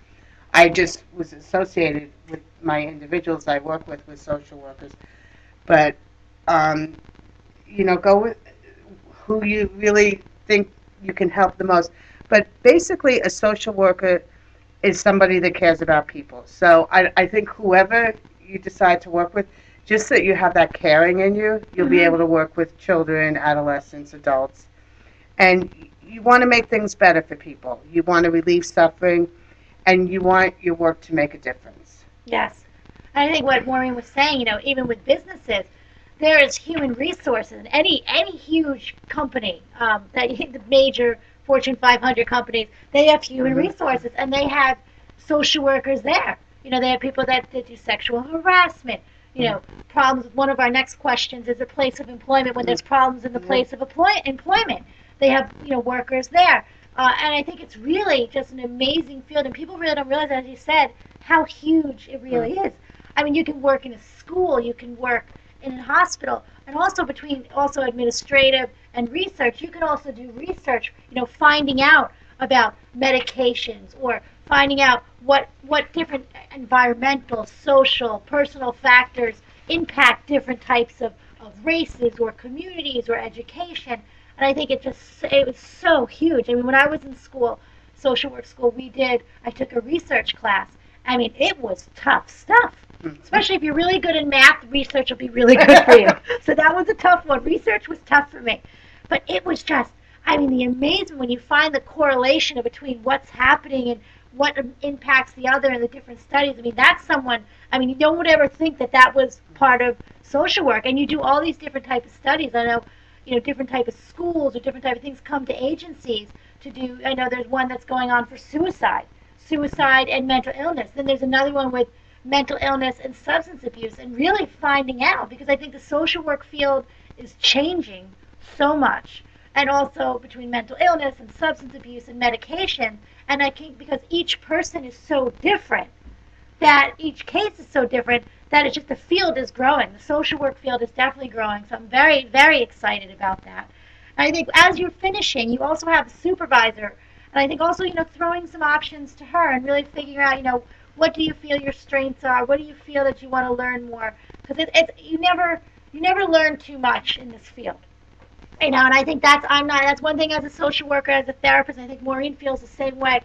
I just was associated with my individuals I work with social workers. But, go with who you really think you can help the most. But basically, a social worker is somebody that cares about people. So I think whoever you decide to work with, just that you have that caring in you, you'll be able to work with children, adolescents, adults. And you want to make things better for people. You want to relieve suffering, and you want your work to make a difference. Yes. I think what Maureen was saying, even with businesses, there is human resources in any huge company, that the major Fortune 500 companies, they have human resources and they have social workers there. They have people that do sexual harassment. Problems. One of our next questions is a place of employment when there's problems in the place of employment. They have workers there. And I think it's really just an amazing field, and people really don't realize, as you said, how huge it really is. I mean, you can work in a school, you can work in a hospital, and also between administrative and research, you can also do research, finding out about medications or finding out what different environmental, social, personal factors impact different types of races or communities or education. And I think it was so huge. I mean, when I was in school, social work school, I took a research class. I mean, it was tough stuff. Especially if you're really good in math, research will be really good for you. So that was a tough one. Research was tough for me. But it was just, I mean, the amazement when you find the correlation between what's happening and what impacts the other in the different studies. I mean, that's someone, I mean, no one would ever think that was part of social work. And you do all these different types of studies. I know, different type of schools or different type of things come to agencies to do. I know there's one that's going on for suicide and mental illness. Then there's another one with mental illness and substance abuse, and really finding out, because I think the social work field is changing so much, and also between mental illness and substance abuse and medication. And I think because each person is so different, that each case is so different, that it's just the field is growing. The social work field is definitely growing. So I'm very, very excited about that. And I think as you're finishing, you also have a supervisor. And I think also, throwing some options to her and really figuring out, what do you feel your strengths are? What do you feel that you want to learn more? Because you never learn too much in this field. And I think that's one thing as a social worker, as a therapist. I think Maureen feels the same way.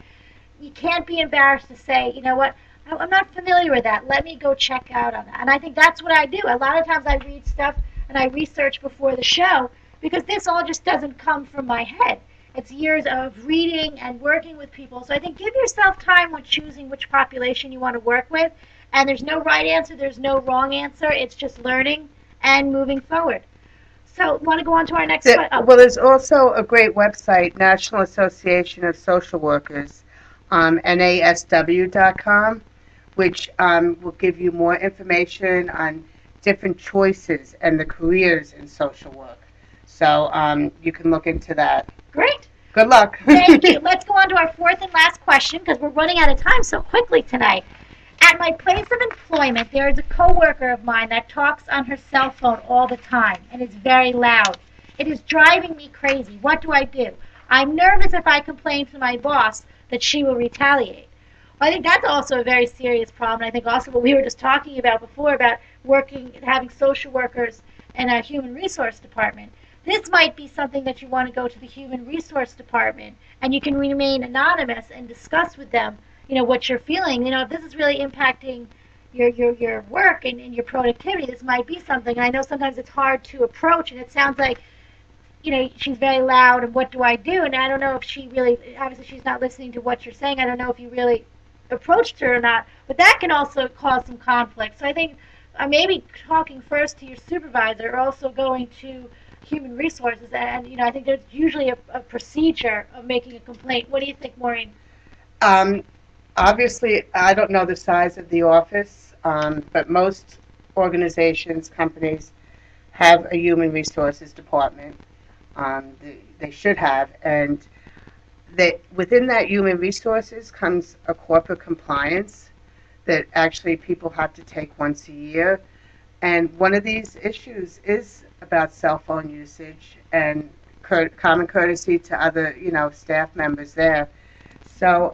You can't be embarrassed to say, you know what, I'm not familiar with that. Let me go check out on that. And I think that's what I do. A lot of times I read stuff and I research before the show, because this all just doesn't come from my head. It's years of reading and working with people. So I think give yourself time when choosing which population you want to work with. And there's no right answer, there's no wrong answer. It's just learning and moving forward. So want to go on to our next one? Oh. Well, there's also a great website, National Association of Social Workers, NASW.com, which will give you more information on different choices and the careers in social work. So you can look into that. Great. Good luck. Thank you. Let's go on to our fourth and last question, because we're running out of time so quickly tonight. At my place of employment, there is a coworker of mine that talks on her cell phone all the time and is very loud. It is driving me crazy. What do I do? I'm nervous if I complain to my boss that she will retaliate. Well, I think that's also a very serious problem. I think also what we were just talking about before about having social workers in a human resource department. This might be something that you want to go to the human resource department, and you can remain anonymous and discuss with them, what you're feeling. If this is really impacting your work and your productivity, this might be something. And I know sometimes it's hard to approach, and it sounds like, she's very loud, and what do I do? And I don't know if she really, obviously she's not listening to what you're saying. I don't know if you really approached her or not, but that can also cause some conflict. So I think maybe talking first to your supervisor, or also going to human resources, and I think there's usually a procedure of making a complaint. What do you think, Maureen? Obviously, I don't know the size of the office, but most organizations, companies, have a human resources department. They should have, and within that human resources comes a corporate compliance that actually people have to take once a year. And one of these issues is about cell phone usage and common courtesy to other, staff members there. So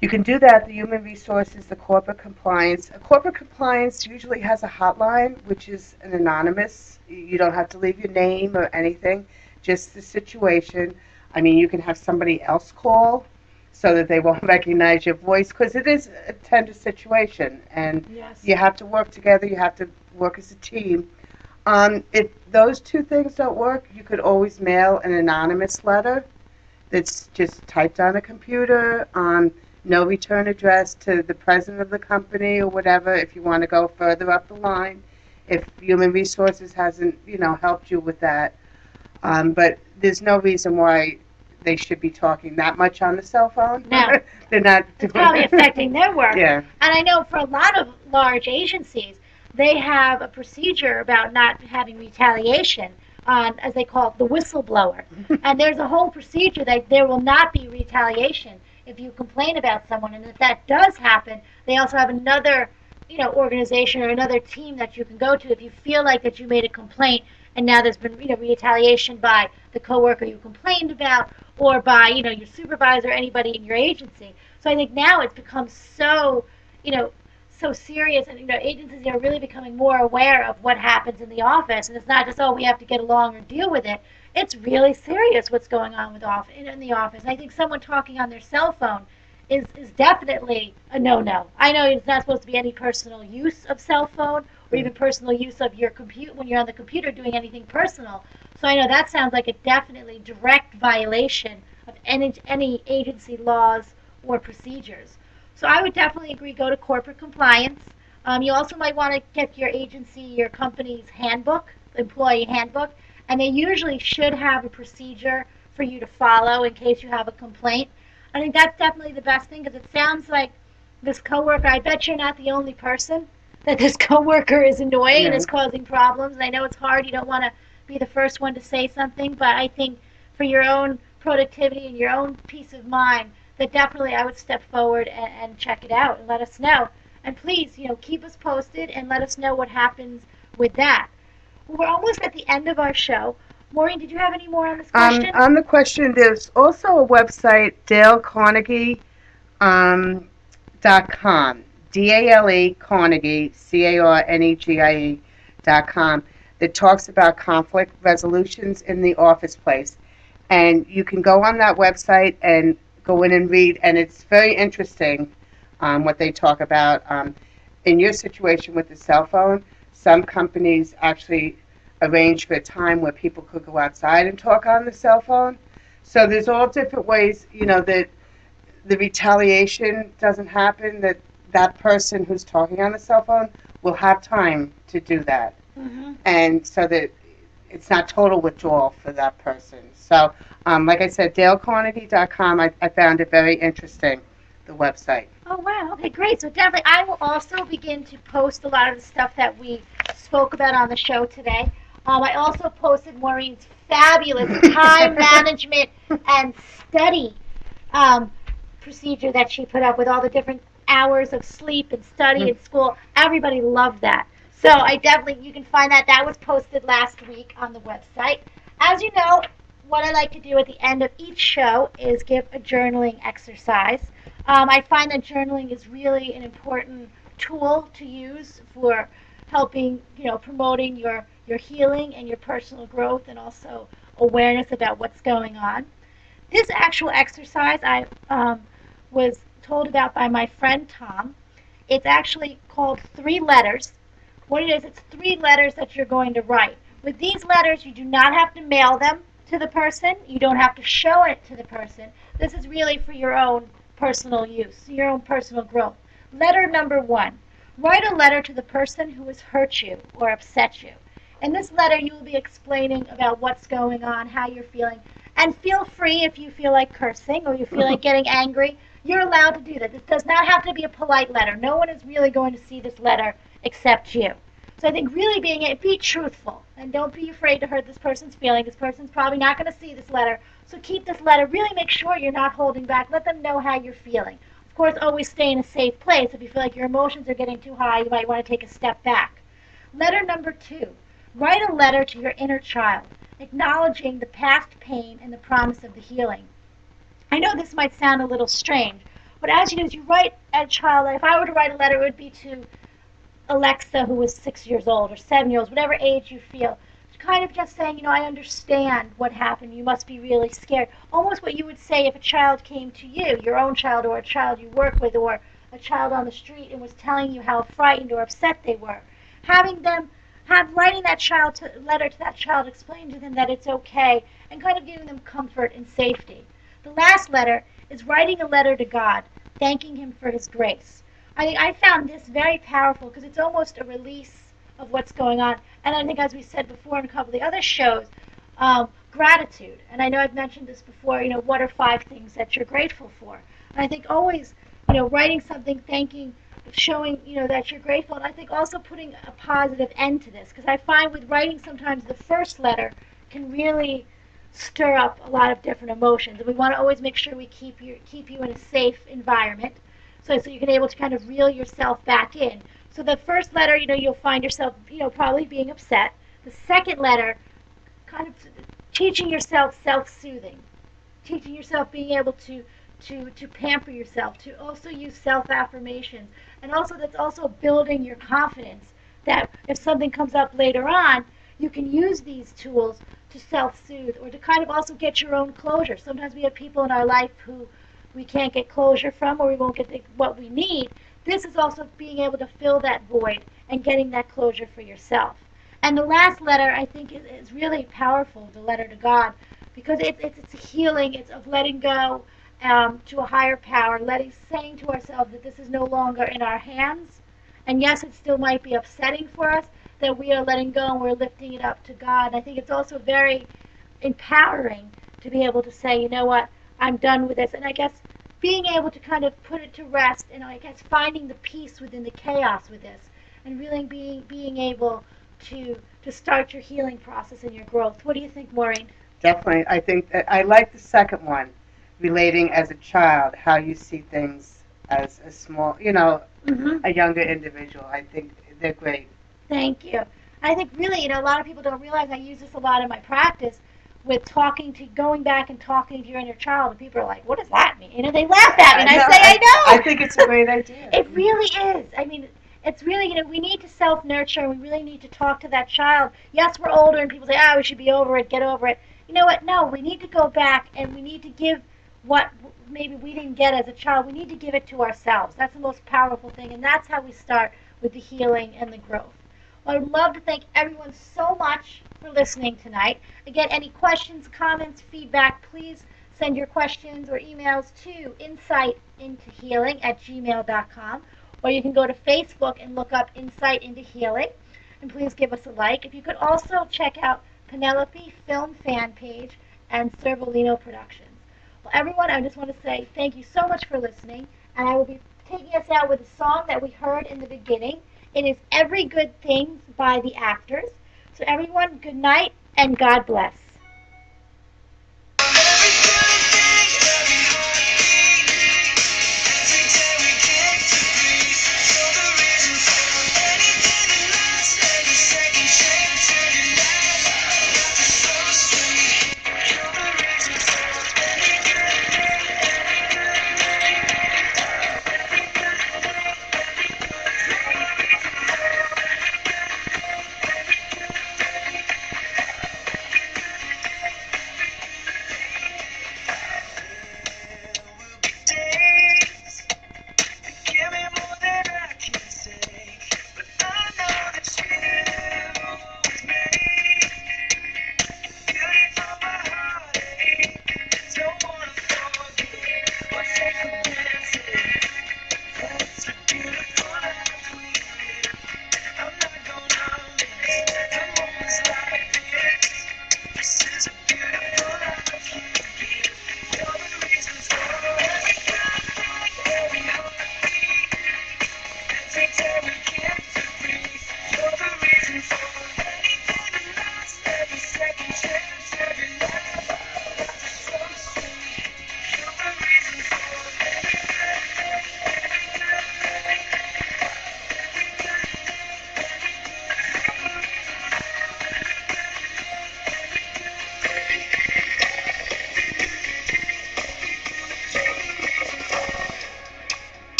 you can do that, the human resources, the corporate compliance. A corporate compliance usually has a hotline, which is an anonymous. You don't have to leave your name or anything. just the situation. I mean, you can have somebody else call so that they won't recognize your voice, because it is a tender situation, and Yes. you have to work together. You have to work as a team. If those two things don't work, you could always mail an anonymous letter that's just typed on a computer, no return address, to the president of the company or whatever, if you want to go further up the line, if human resources hasn't, helped you with that. But there's no reason why they should be talking that much on the cell phone. No. They're not It's doing probably affecting their work. Yeah. And I know for a lot of large agencies, they have a procedure about not having retaliation on, as they call it, the whistleblower. And there's a whole procedure that there will not be retaliation if you complain about someone. And if that does happen, they also have another, organization or another team that you can go to if you feel like that you made a complaint and now there's been, retaliation by the coworker you complained about or by, your supervisor or anybody in your agency. So I think now it's become so, so serious, and agencies are really becoming more aware of what happens in the office, and it's not just, oh, we have to get along or deal with it. It's really serious what's going on with in the office. And I think someone talking on their cell phone is definitely a no-no. I know it's not supposed to be any personal use of cell phone or even personal use of your computer when you're on the computer doing anything personal. So I know that sounds like a definitely direct violation of any agency laws or procedures. So I would definitely agree, go to corporate compliance. You also might want to get your agency, your company's handbook, employee handbook, and they usually should have a procedure for you to follow in case you have a complaint. I think that's definitely the best thing because it sounds like this coworker, I bet you're not the only person that this coworker is annoying and is causing problems. And I know it's hard, you don't want to be the first one to say something, but I think for your own productivity and your own peace of mind, that definitely I would step forward and check it out and let us know. And please, keep us posted and let us know what happens with that. We're almost at the end of our show. Maureen, did you have any more on this question? On the question, there's also a website, DaleCarnegie.com. DALE Carnegie, CARNEGIE.com, that talks about conflict resolutions in the office place. And you can go on that website and go in and read, and it's very interesting what they talk about. In your situation with the cell phone, some companies actually arrange for a time where people could go outside and talk on the cell phone. So there's all different ways, that the retaliation doesn't happen, that person who's talking on the cell phone will have time to do that. Mm-hmm. And so that it's not total withdrawal for that person. So, like I said, DaleCarnegie.com, I found it very interesting, the website. Oh, wow. Okay, great. So definitely, I will also begin to post a lot of the stuff that we spoke about on the show today. I also posted Maureen's fabulous time management and study procedure that she put up with all the different hours of sleep and study and school. Everybody loved that. So I definitely, you can find that. That was posted last week on the website. As you know, what I like to do at the end of each show is give a journaling exercise. I find that journaling is really an important tool to use for helping, promoting your healing and your personal growth and also awareness about what's going on. This actual exercise I was told about by my friend Tom. It's actually called 3 letters. What it is, it's 3 letters that you're going to write. With these letters, you do not have to mail them to the person. You don't have to show it to the person. This is really for your own personal use, your own personal growth. Letter number 1. Write a letter to the person who has hurt you or upset you. In this letter, you will be explaining about what's going on, how you're feeling, and feel free if you feel like cursing or you feel like getting angry. You're allowed to do that. This does not have to be a polite letter. No one is really going to see this letter except you. So I think really be truthful and don't be afraid to hurt this person's feeling. This person's probably not going to see this letter. So keep this letter. Really make sure you're not holding back. Let them know how you're feeling. Of course, always stay in a safe place. If you feel like your emotions are getting too high, you might want to take a step back. Letter number 2. Write a letter to your inner child, acknowledging the past pain and the promise of the healing. I know this might sound a little strange, but as you do, as you write a child, if I were to write a letter, it would be to Alexa, who was 6 years old, or 7 years old, whatever age you feel. kind of just saying, I understand what happened. You must be really scared. Almost what you would say if a child came to you, your own child or a child you work with or a child on the street and was telling you how frightened or upset they were. Writing that letter to that child, explaining to them that it's okay and kind of giving them comfort and safety. The last letter is writing a letter to God, thanking Him for His grace. I found this very powerful because it's almost a release of what's going on. And I think, as we said before in a couple of the other shows, gratitude. And I know I've mentioned this before, what are 5 things that you're grateful for? And I think always, writing something, thanking, showing, that you're grateful. And I think also putting a positive end to this. Because I find with writing sometimes the first letter can really stir up a lot of different emotions. And we want to always make sure we keep you in a safe environment. So you can able to kind of reel yourself back in. So the first letter, you'll find yourself, probably being upset. The second letter, kind of teaching yourself self-soothing, teaching yourself being able to pamper yourself, to also use self-affirmations, and also that's also building your confidence that if something comes up later on, you can use these tools to self-soothe or to kind of also get your own closure. Sometimes we have people in our life who we can't get closure from or we won't get what we need. This is also being able to fill that void and getting that closure for yourself. And the last letter, I think, is really powerful, the letter to God, because it's a healing. It's of letting go to a higher power, saying to ourselves that this is no longer in our hands. And yes, it still might be upsetting for us that we are letting go and we're lifting it up to God. I think it's also very empowering to be able to say, you know what, I'm done with this. And I guess being able to kind of put it to rest and I guess finding the peace within the chaos with this and really being able to start your healing process and your growth. What do you think, Maureen? Definitely. I think that I like the second one, relating as a child, how you see things as a small, a younger individual. I think they're great. Thank you. I think really, a lot of people don't realize I use this a lot in my practice with going back and talking to your inner child, and people are like, what does that mean? They laugh at me, and I say, I know. I think it's a great idea. It really is. I mean, it's really, we need to self-nurture, and we really need to talk to that child. Yes, we're older, and people say, we should be over it, get over it. You know what? No, we need to go back, and we need to give what maybe we didn't get as a child. We need to give it to ourselves. That's the most powerful thing, and that's how we start with the healing and the growth. Well, I would love to thank everyone so much for listening tonight. Again, any questions, comments, feedback, please send your questions or emails to InsightIntoHealing@gmail.com, or you can go to Facebook and look up Insight Into Healing, and please give us a like. If you could also check out Penelope Film Fan Page and Servodidio Productions. Well, everyone, I just want to say thank you so much for listening, and I will be taking us out with a song that we heard in the beginning. It is Every Good Thing by the Actors. So everyone, good night and God bless.